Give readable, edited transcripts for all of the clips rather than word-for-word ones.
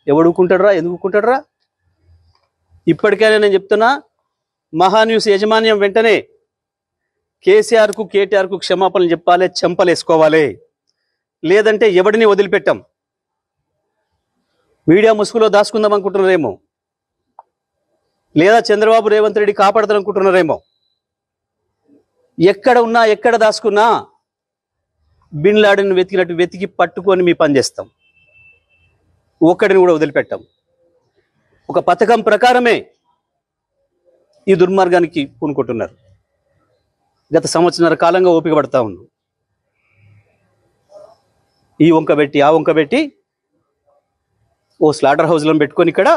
ఎవడు ఊకుంటాడురా? ఎందుకు ఊకుంటాడురా? ఇప్పటికైనా నేను చెప్తున్నా, మహాన్యూస్ యాజమాన్యం వెంటనే కేసీఆర్కు కేటీఆర్కు క్షమాపణలు చెప్పాలి, చెంపలేసుకోవాలి. లేదంటే ఎవడిని వదిలిపెట్టాం. మీడియా ముసుగులో దాచుకుందాం అనుకుంటున్నారేమో, లేదా చంద్రబాబు రేవంత్ రెడ్డి కాపాడతారనుకుంటున్నారేమో. ఎక్కడ ఉన్నా ఎక్కడ దాచుకున్నా బిన్ లాడెన్ వెతికినట్టు వెతికి పట్టుకొని మీ పని చేస్తాం. ఒక్కడిని కూడా వదిలిపెట్టాం. ఒక పథకం ప్రకారమే ఈ దుర్మార్గానికి పూనుకుంటున్నారు. గత సంవత్సరాల కాలంగా ఓపిక పడతా ఉన్నాం. ఈ వంక పెట్టి ఆ వంక పెట్టి ఓ స్లాటర్ హౌస్లను పెట్టుకొని ఇక్కడ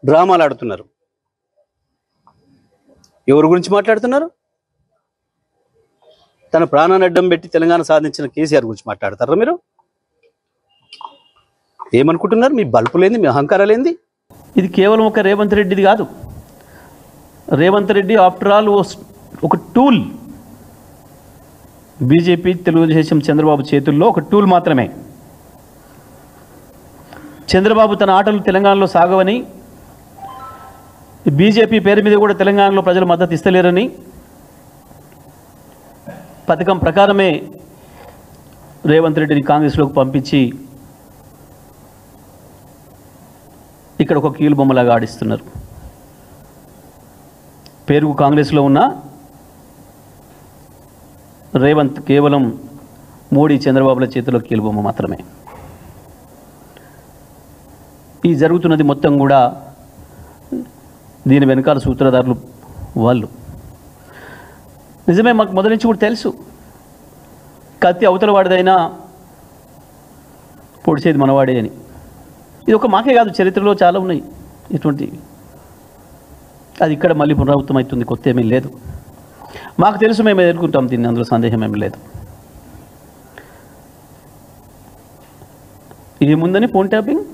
డ్రామాలు ఆడుతున్నారు. ఎవరి గురించి మాట్లాడుతున్నారు? తన ప్రాణాన్ని అడ్డం పెట్టి తెలంగాణ సాధించిన కేసీఆర్ గురించి మాట్లాడతారా మీరు? ఏమనుకుంటున్నారు? మీ బల్పులేంది, మీ అహంకారాలేంది? ఇది కేవలం ఒక రేవంత్ రెడ్డిది కాదు. రేవంత్ రెడ్డి ఆఫ్టర్ ఆల్ ఒక టూల్. బీజేపీ, తెలుగుదేశం, చంద్రబాబు చేతుల్లో ఒక టూల్ మాత్రమే. చంద్రబాబు తన ఆటలు తెలంగాణలో సాగవని, బీజేపీ పేరు మీద కూడా తెలంగాణలో ప్రజలు మద్దతు ఇస్తలేరని పథకం ప్రకారమే రేవంత్ రెడ్డిని కాంగ్రెస్లోకి పంపించి ఇక్కడ ఒక కీలుబొమ్మలాగా ఆడిస్తున్నారు. పేరుకు కాంగ్రెస్లో ఉన్న రేవంత్ కేవలం మోడీ, చంద్రబాబుల చేతిలో కీలుబొమ్మ మాత్రమే. ఈ జరుగుతున్నది మొత్తం కూడా దీని వెనకాల సూత్రధారులు వాళ్ళు. నిజమే, మాకు మొదటి నుంచి కూడా తెలుసు. కత్తి అవతల వాడిదైనా పొడిచేది మనవాడే అని. ఇది ఒక మాకే కాదు, చరిత్రలో చాలా ఉన్నాయి ఇటువంటి. అది ఇక్కడ మళ్ళీ పునరావృతం అవుతుంది, కొత్త ఏమీ లేదు. మాకు తెలుసు, మేము ఎదుర్కొంటాం దీన్ని, అందులో సందేహం ఏమీ లేదు. ఏముందని ఫోన్ ట్యాపింగ్?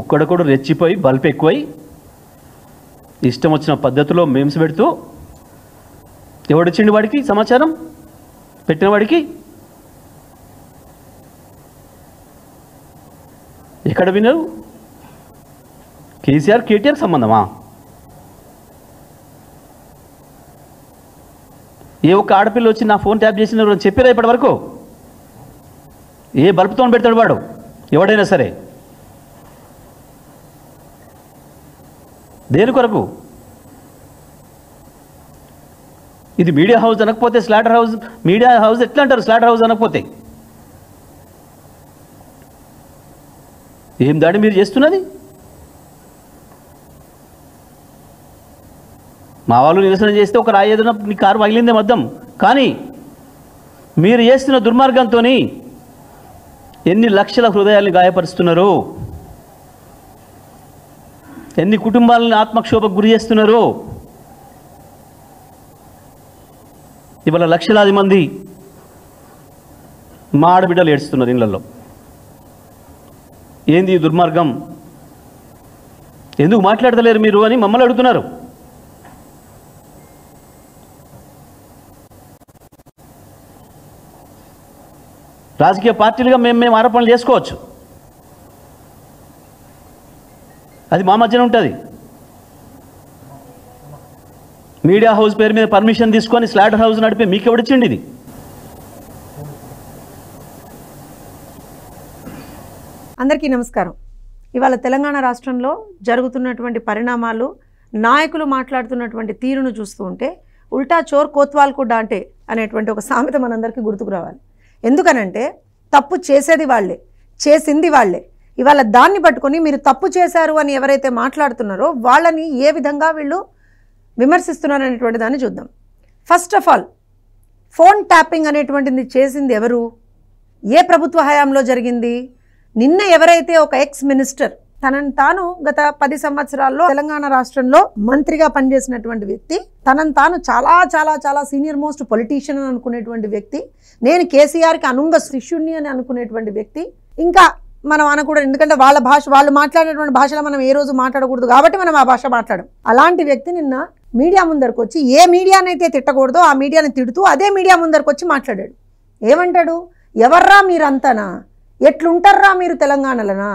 ఒక్కడొక్కడు రెచ్చిపోయి బల్బ్ ఎక్కువై ఇష్టం వచ్చిన పద్ధతిలో మేమ్స్ పెడుతూ, ఎవడొచ్చిండు వాడికి సమాచారం పెట్టిన వాడికి? ఎక్కడ వినరు? కేసీఆర్ కేటీఆర్ సంబంధమా? ఏ ఒక్క ఆడపిల్ల వచ్చి నా ఫోన్ ట్యాప్ చేసిన చెప్పారా ఇప్పటి వరకు? ఏ బల్బుతో పెడతాడు వాడు ఎవడైనా సరే? దేని కొరకు? ఇది మీడియా హౌస్ అనకపోతే స్లాటర్ హౌస్, మీడియా హౌస్ ఎట్లా అంటారు స్లాటర్ హౌస్ అనకపోతే? ఏం దాడి మీరు చేస్తున్నది? మా వాళ్ళు నిరసన చేస్తే ఒక రాయి ఏదైనా నీ కారు పగిలిందే మద్దం. కానీ మీరు చేస్తున్న దుర్మార్గంతో ఎన్ని లక్షల హృదయాల్ని గాయపరుస్తున్నారు, ఎన్ని కుటుంబాలను ఆత్మక్షోభకు గురి చేస్తున్నారు. ఇవాళ లక్షలాది మంది మా ఆడబిడ్డలు ఏడుస్తున్నారు ఇళ్లలో. ఏంది ఈ దుర్మార్గం? ఎందుకు మాట్లాడతలేరు మీరు అని మమ్మల్ని అడుగుతున్నారు. రాజకీయ పార్టీలుగా మేము ఆరోపణలు చేసుకోవచ్చు, అది మా మధ్యన ఉంటుంది. మీడియా హౌస్ పేరు మీద పర్మిషన్ తీసుకొని స్లాటర్ హౌస్ నడిపి మీకు ఎవడిచ్చిండి ఇది? అందరికీ నమస్కారం. ఇవాళ తెలంగాణ రాష్ట్రంలో జరుగుతున్నటువంటి పరిణామాలు, నాయకులు మాట్లాడుతున్నటువంటి తీరును చూస్తూ ఉంటే ఉల్టా చోర్ కోత్వాల్కు డాంటే అనేటువంటి ఒక సామెత మనందరికీ గుర్తుకు రావాలి. ఎందుకనంటే తప్పు చేసేది వాళ్ళే, చేసింది వాళ్ళే. ఇవాళ దాన్ని పట్టుకొని మీరు తప్పు చేశారు అని ఎవరైతే మాట్లాడుతున్నారో వాళ్ళని ఏ విధంగా వీళ్ళు విమర్శిస్తున్నారు అనేటువంటి దాన్ని చూద్దాం. First of all, phone tapping అనేటువంటిది చేసింది ఎవరు? ఏ ప్రభుత్వ హయాంలో జరిగింది? నిన్న ఎవరైతే ఒక ఎక్స్ మినిస్టర్ తనను తాను గత 10 సంవత్సరాల్లో తెలంగాణ రాష్ట్రంలో మంత్రిగా పనిచేసినటువంటి వ్యక్తి, తనను తాను చాలా చాలా చాలా సీనియర్ మోస్ట్ పొలిటీషియన్ అని అనుకునేటువంటి వ్యక్తి, నేను కేసీఆర్కి అనుంగ శిష్యుణ్ణి అని అనుకునేటువంటి వ్యక్తి, ఇంకా మనం అనకూడదు ఎందుకంటే వాళ్ళ భాష, వాళ్ళు మాట్లాడేటువంటి భాషలో మనం ఏ రోజు మాట్లాడకూడదు కాబట్టి మనం ఆ భాష మాట్లాడం. అలాంటి వ్యక్తి నిన్న మీడియా ముందరకు వచ్చి ఏ మీడియానైతే తిట్టకూడదో ఆ మీడియాని తిడుతూ అదే మీడియా ముందరకు వచ్చి మాట్లాడాడు. ఏమంటాడు? ఎవర్రా మీరంతానా? ఎట్లుంటారా మీరు తెలంగాణలోనా?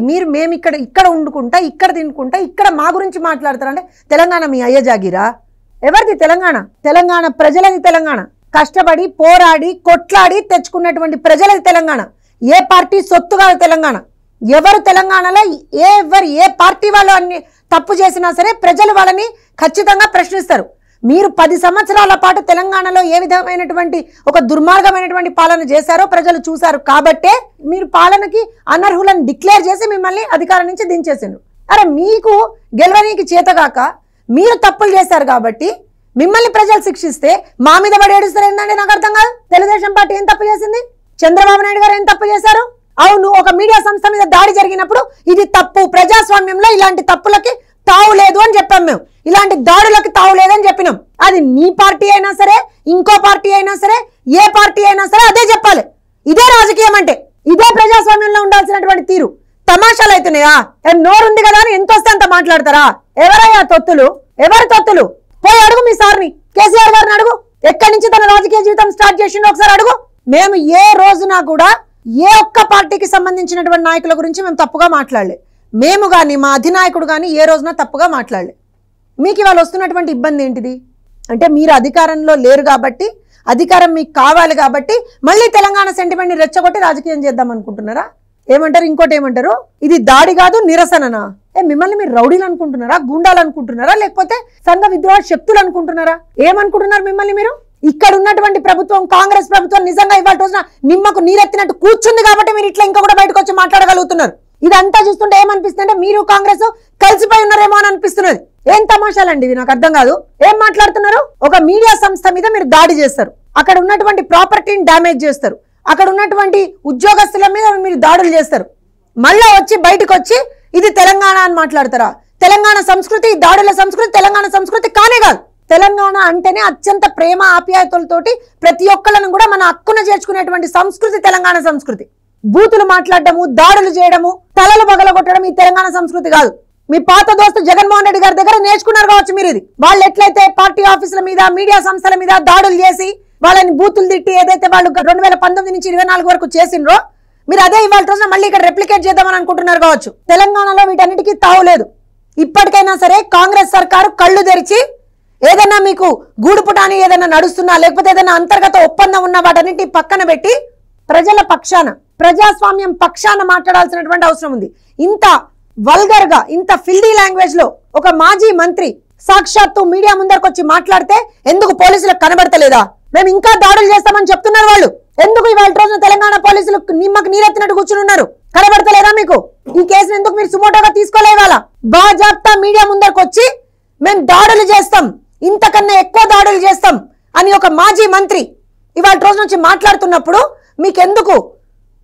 మీరు మేము ఇక్కడ వండుకుంటా, ఇక్కడ తినుకుంటా, ఇక్కడ మా గురించి మాట్లాడతారంటే తెలంగాణ మీ అయ్య జాగిరా? ఎవరిది తెలంగాణ? తెలంగాణ ప్రజలది తెలంగాణ. కష్టపడి పోరాడి కొట్లాడి తెచ్చుకున్నటువంటి ప్రజలది తెలంగాణ. ఏ పార్టీ సొత్తు కాదు తెలంగాణ. ఎవరు తెలంగాణలో ఏ పార్టీ వాళ్ళు అన్ని తప్పు చేసినా సరే ప్రజలు వాళ్ళని ఖచ్చితంగా ప్రశ్నిస్తారు. మీరు 10 సంవత్సరాల పాటు తెలంగాణలో ఏ విధమైనటువంటి ఒక దుర్మార్గమైనటువంటి పాలన చేశారో ప్రజలు చూశారు. కాబట్టే మీరు పాలనకి అనర్హులను డిక్లేర్ చేసి మిమ్మల్ని అధికారం నుంచి దించేసిండ్రు. అరే మీకు గెలవనీకి చేతగాక మీరు తప్పులు చేశారు కాబట్టి మిమ్మల్ని ప్రజలు శిక్షిస్తే మా మీద పడి ఏడుస్తారు ఏంటంటే నాకు అర్థం కాదు. తెలుగుదేశం పార్టీ ఏం తప్పు చేసింది? చంద్రబాబు నాయుడు గారు ఏం తప్పు చేశారు? అవును, ఒక మీడియా సంస్థ మీద దాడి జరిగినప్పుడు ఇది తప్పు, ప్రజాస్వామ్యంలో ఇలాంటి తప్పులకి తావు లేదు అని చెప్పాం. మేము ఇలాంటి దాడులకి తావు లేదని చెప్పినాం. అది మీ పార్టీ అయినా సరే, ఇంకో పార్టీ అయినా సరే, ఏ పార్టీ అయినా సరే అదే చెప్పాలి. ఇదే రాజకీయం అంటే, ఇదే ప్రజాస్వామ్యంలో ఉండాల్సినటువంటి తీరు. తమాషాలు అవుతున్నాయా? నోరుంది కదా అని ఎంత వస్తే అంత మాట్లాడతారా? ఎవరయ్యా తొత్తులు? ఎవరు తొత్తులు? పోయి అడుగు మీ సార్ని, కేసీఆర్ గారిని అడుగు. ఎక్కడి నుంచి తన రాజకీయ జీవితం స్టార్ట్ చేసిండో ఒకసారి అడుగు. మేము ఏ రోజున కూడా ఏ ఒక్క పార్టీకి సంబంధించినటువంటి నాయకుల గురించి మేము తప్పుగా మాట్లాడలే. మేము కానీ మా అధినాయకుడు కానీ ఏ రోజున తప్పుగా మాట్లాడలే. మీకు ఇవాళ వస్తున్నటువంటి ఇబ్బంది ఏంటిది అంటే, మీరు అధికారంలో లేరు కాబట్టి, అధికారం మీకు కావాలి కాబట్టి మళ్ళీ తెలంగాణ సెంటిమెంట్ని రెచ్చగొట్టి రాజకీయం చేద్దాం అనుకుంటున్నారా? ఏమంటారు? ఇంకోటి ఏమంటారు? ఇది దాడి కాదు నిరసననా? మిమ్మల్ని మీరు రౌడీలు అనుకుంటున్నారా? గూండాలు అనుకుంటున్నారా? లేకపోతే సంఘ విద్రోహ శక్తులు అనుకుంటున్నారా? ఏమనుకుంటున్నారు మిమ్మల్ని మీరు? ఇక్కడ ఉన్నటువంటి ప్రభుత్వం, కాంగ్రెస్ ప్రభుత్వం నిజంగా ఇవాళ రోజున నిమ్మకు నీరెత్తినట్టు కూర్చుంది కాబట్టి మీరు ఇట్లా ఇంకా కూడా బయటకు వచ్చి మాట్లాడగలుగుతున్నారు. ఇదంతా చూస్తుంటే ఏమనిపిస్తుంది అంటే మీరు కాంగ్రెస్ కలిసిపోయి ఉన్నారేమో అని అనిపిస్తున్నది. ఏం తమాషాలండి ఇవి? నాకు అర్థం కాదు. ఏం మాట్లాడుతున్నారు? ఒక మీడియా సంస్థ మీద మీరు దాడి చేస్తారు, అక్కడ ఉన్నటువంటి ప్రాపర్టీని డ్యామేజ్ చేస్తారు, అక్కడ ఉన్నటువంటి ఉద్యోగస్తుల మీద మీరు దాడులు చేస్తారు, మళ్ళా వచ్చి బయటకు వచ్చి ఇది తెలంగాణ అని మాట్లాడతారా? తెలంగాణ సంస్కృతి, దాడుల సంస్కృతి తెలంగాణ సంస్కృతి కానే కాదు. తెలంగాణ అంటేనే అత్యంత ప్రేమ ఆప్యాయతలతోటి ప్రతి ఒక్కళ్ళను కూడా మన హక్కున చేర్చుకునేటువంటి సంస్కృతి తెలంగాణ సంస్కృతి. బూతులు మాట్లాడటము, దాడులు చేయడము, తలలు పగలగొట్టడం ఈ తెలంగాణ సంస్కృతి కాదు. మీ పాత దోస్తు జగన్మోహన్ రెడ్డి గారి దగ్గర నేర్చుకున్నారు కావచ్చు మీరు ఇది. వాళ్ళు ఎట్లయితే పార్టీ ఆఫీసుల మీద, మీడియా సంస్థల మీద దాడులు చేసి వాళ్ళని బూతులు తిట్టి ఏదైతే వాళ్ళు 2019 నుంచి 24 వరకు చేసిండ్రో, మీరు అదే ఇవాళ రోజున మళ్ళీ ఇక్కడ రెప్లికేట్ చేద్దామని అనుకుంటున్నారు కావచ్చు. తెలంగాణలో వీటన్నిటికీ తావులేదు. ఇప్పటికైనా సరే కాంగ్రెస్ సర్కారు కళ్ళు తెరిచి ఏదైనా మీకు గూడుపుటాని ఏదైనా నడుస్తున్నా, లేకపోతే ఏదైనా అంతర్గత ఒప్పందం ఉన్న వాటన్నిటి పక్కన పెట్టి ప్రజల పక్షాన, ప్రజాస్వామ్యం పక్షాన మాట్లాడాల్సినటువంటి అవసరం ఉంది. ఇంత వల్గర్ గా, ఇంత ఫిల్డీ లాంగ్వేజ్ లో ఒక మాజీ మంత్రి సాక్షాత్తు మీడియా ముందరకు వచ్చి మాట్లాడితే ఎందుకు పోలీసులకు కనబడతలేదా? మేము ఇంకా దాడులు చేస్తామని చెప్తున్నారు వాళ్ళు. ఎందుకు ఇవాళ రోజున తెలంగాణ పోలీసులు నిమ్మకు నీరెత్తినట్టు కూర్చుని ఉన్నారు? కనబడతలేదా మీకు? ఈ కేసును ఎందుకు మీరు సుమోటోగా తీసుకోలే? ఇవాళ బాజాప్తా మీడియా ముందరకు వచ్చి మేము దాడులు చేస్తాం, ఇంతకన్నా ఎక్కువ దాడులు చేస్తాం అని ఒక మాజీ మంత్రి ఇవాళ రోజు నుంచి మాట్లాడుతున్నప్పుడు మీకెందుకు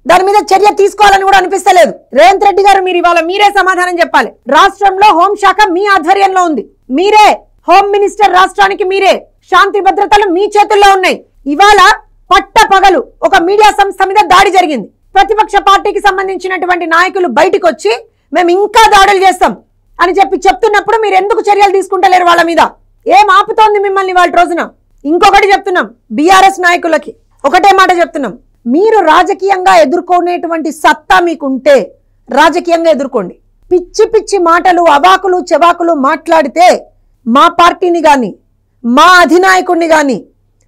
దాని మీద చర్య తీసుకోవాలని కూడా అనిపిస్తలేదు? రేవంత్ రెడ్డి గారు, మీరు ఇవాళ మీరే సమాధానం చెప్పాలి. రాష్ట్రంలో హోంశాఖ మీ ఆధ్వర్యంలో ఉంది, మీరే హోమ్ మినిస్టర్, రాష్ట్రానికి మీరే, శాంతి భద్రతలు మీ చేతుల్లో ఉన్నాయి. ఇవాళ పట్ట పగలు ఒక మీడియా సంస్థ మీద దాడి జరిగింది. ప్రతిపక్ష పార్టీకి సంబంధించినటువంటి నాయకులు బయటకు వచ్చి మేము ఇంకా దాడులు చేస్తాం అని చెప్తున్నప్పుడు మీరు ఎందుకు చర్యలు తీసుకుంటలేరు వాళ్ళ మీద? ఏం ఆపుతోంది మిమ్మల్ని వాళ్ళ రోజున? ఇంకొకటి చెప్తున్నాం, బీఆర్ఎస్ నాయకులకి ఒకటే మాట చెప్తున్నాం, మీరు రాజకీయంగా ఎదుర్కొనేటువంటి సత్తా మీకుంటే రాజకీయంగా ఎదుర్కోండి. పిచ్చి పిచ్చి మాటలు, అవాకులు చెవాకులు మాట్లాడితే మా పార్టీని కానీ, మా అధినాయకుడిని కానీ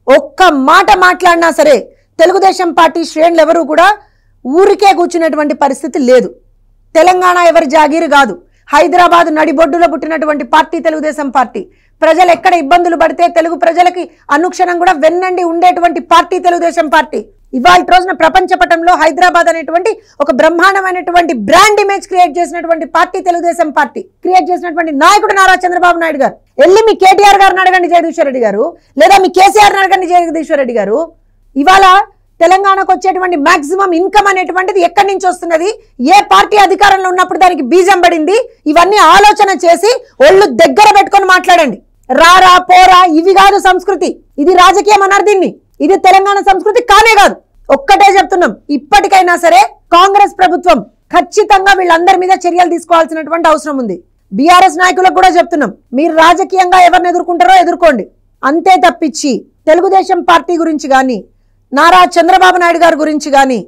ఒక్క మాట మాట్లాడినా సరే తెలుగుదేశం పార్టీ శ్రేణులు ఎవరు కూడా ఊరికే కూర్చునేటువంటి పరిస్థితి లేదు. తెలంగాణ ఎవరి జాగీరు కాదు. హైదరాబాద్ నడిబొడ్డులో పుట్టినటువంటి పార్టీ తెలుగుదేశం పార్టీ. ప్రజలు ఎక్కడ ఇబ్బందులు పడితే తెలుగు ప్రజలకి అనుక్షణం కూడా వెన్నండి ఉండేటువంటి పార్టీ తెలుగుదేశం పార్టీ. ఇవాళ రోజున ప్రపంచ పటంలో హైదరాబాద్ అనేటువంటి ఒక బ్రహ్మాండమైనటువంటి బ్రాండ్ ఇమేజ్ క్రియేట్ చేసినటువంటి పార్టీ తెలుగుదేశం పార్టీ. క్రియేట్ చేసినటువంటి నాయకుడు నారా చంద్రబాబు నాయుడు గారు. వెళ్ళి మీ కేటీఆర్ గారిని అడగండి జగదీశ్వర్ రెడ్డి గారు, లేదా మీ కేసీఆర్ అడగండి జగదీశ్వర్ రెడ్డి గారు. ఇవాళ తెలంగాణకు వచ్చేటువంటి మాక్సిమం ఇన్కమ్ అనేటువంటిది ఎక్కడి నుంచి వస్తున్నది, ఏ పార్టీ అధికారంలో ఉన్నప్పుడు దానికి బీజం పడింది, ఇవన్నీ ఆలోచన చేసి ఒళ్ళు దగ్గర పెట్టుకొని మాట్లాడండి. రారా పోరా ఇవి కాదు సంస్కృతి, ఇది రాజకీయం అన్నారు దీన్ని. ఇది తెలంగాణ సంస్కృతి కానే కాదు. ఒక్కటే చెప్తున్నాం, ఇప్పటికైనా సరే కాంగ్రెస్ ప్రభుత్వం ఖచ్చితంగా వీళ్ళందరి మీద చర్యలు తీసుకోవాల్సినటువంటి అవసరం ఉంది. బీఆర్ఎస్ నాయకులకు కూడా చెప్తున్నాం, మీరు రాజకీయంగా ఎవరిని ఎదుర్కొంటారో ఎదుర్కోండి, అంతే తప్పించి తెలుగుదేశం పార్టీ గురించి కానీ, నారా చంద్రబాబు నాయుడు గారి గురించి కానీ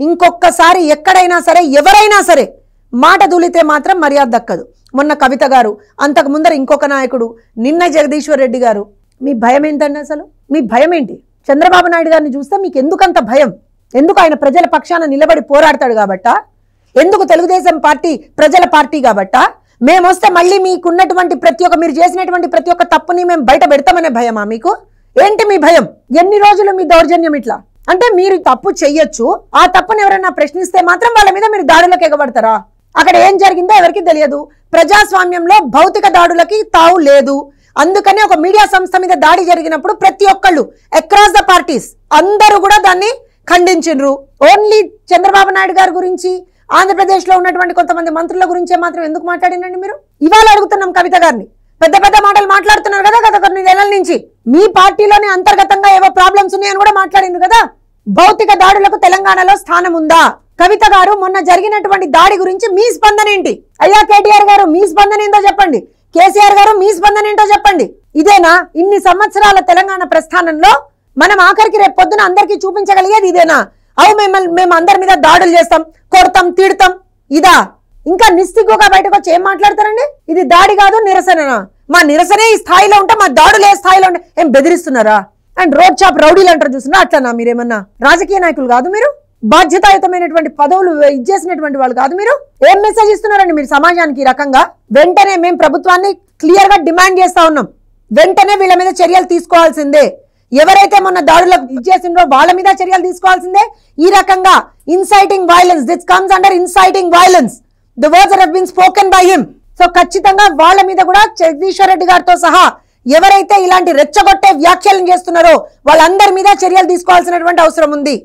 ఇంకొకసారి ఎక్కడైనా సరే ఎవరైనా సరే మాట దూలితే మాత్రం మర్యాద దక్కదు. మొన్న కవిత గారు, అంతకు ముందర ఇంకొక నాయకుడు, నిన్న జగదీశ్వర్ రెడ్డి గారు. మీ భయం ఏంటండి అసలు? మీ భయం ఏంటి? చంద్రబాబు నాయుడు గారిని చూస్తే మీకు ఎందుకంత భయం? ఎందుకు? ఆయన ప్రజల పక్షాన నిలబడి పోరాడతాడు కాబట్టా? ఎందుకు? తెలుగుదేశం పార్టీ ప్రజల పార్టీ కాబట్టా? మేము వస్తే మళ్ళీ మీకున్నటువంటి మీరు చేసినటువంటి ప్రతి ఒక్క తప్పుని మేము బయట పెడతామనే భయమా మీకు? ఏంటి మీ భయం? ఎన్ని రోజులు మీ దౌర్జన్యం ఇట్లా? అంటే మీరు తప్పు చెయ్యొచ్చు, ఆ తప్పుని ఎవరైనా ప్రశ్నిస్తే మాత్రం వాళ్ళ మీద మీరు దాడులకు ఎగబడతారా? అక్కడ ఏం జరిగిందో ఎవరికి తెలియదు. ప్రజాస్వామ్యంలో భౌతిక దాడులకి తావు లేదు. అందుకని ఒక మీడియా సంస్థ మీద దాడి జరిగినప్పుడు ప్రతి ఒక్కళ్ళు అక్రాస్ ద పార్టీస్ అందరూ కూడా దాన్ని ఖండించిండ్రు. ఓన్లీ చంద్రబాబు నాయుడు గారి గురించి, ఆంధ్రప్రదేశ్ లో ఉన్నటువంటి కొంతమంది మంత్రుల గురించే మాత్రం ఎందుకు మాట్లాడినండి మీరు? ఇవాళ అడుగుతున్నాం కవిత గారిని. పెద్ద పెద్ద మాటలు మాట్లాడుతున్నారు కదా గత కొన్ని నెలల నుంచి. మీ పార్టీలోనే అంతర్గతంగా ఏవో ప్రాబ్లమ్స్ ఉన్నాయని కూడా మాట్లాడింది కదా. భౌతిక దాడులకు తెలంగాణలో స్థానం ఉందా? కవిత గారు, మొన్న జరిగినటువంటి దాడి గురించి మీ స్పందన ఏంటి? అయ్యా కేటీఆర్ గారు, మీ స్పందన ఏంటో చెప్పండి. కేసీఆర్ గారు, మీ స్పందన ఏంటో చెప్పండి. ఇదేనా ఇన్ని సంవత్సరాల తెలంగాణ ప్రస్థానంలో మనం ఆఖరికి రేపు పొద్దున అందరికీ చూపించగలిగేది ఇదేనా? అవు మేము అందరి మీద దాడులు చేస్తాం, కొడతాం, తిడతాం, ఇదా? ఇంకా నిస్సిగ్గుగా బయటకు వచ్చి ఏం మాట్లాడతారండి? ఇది దాడి కాదు, నిరసననా? మా నిరసనే ఈ స్థాయిలో ఉంటే మా దాడులు ఏ స్థాయిలో ఉంటే ఏం బెదిరిస్తున్నారా? అండ్ రోడ్ చాప్ రౌడీలు అంటారు చూస్తున్నా, అట్లనా? మీరేమన్నా రాజకీయ నాయకులు కాదు? మీరు బాధ్యతాయుతమైనటువంటి పదవులు ఇచ్చేసినటువంటి వాళ్ళు కాదు? మీరు ఏం మెసేజ్ ఇస్తున్నారండి మీరు సమాజానికి? ఈ రకంగా వెంటనే మేము ప్రభుత్వాన్ని క్లియర్ గా డిమాండ్ చేస్తా ఉన్నాం. వెంటనే వీళ్ళ మీద చర్యలు తీసుకోవాల్సిందే. ఎవరైతే మొన్న దాడులకు ఇచ్చేసిండ్రో వాళ్ళ మీద చర్యలు తీసుకోవాల్సిందే. ఈ రకంగా inciting violence, this comes under inciting violence. The words have been spoken by him. So ఖచ్చితంగా వాళ్ళ మీద కూడా జగదీశ్వర్ రెడ్డి గారితో సహా ఎవరైతే ఇలాంటి రెచ్చగొట్టే వ్యాఖ్యలను చేస్తున్నారో వాళ్ళందరి మీద చర్యలు తీసుకోవాల్సినటువంటి అవసరం ఉంది.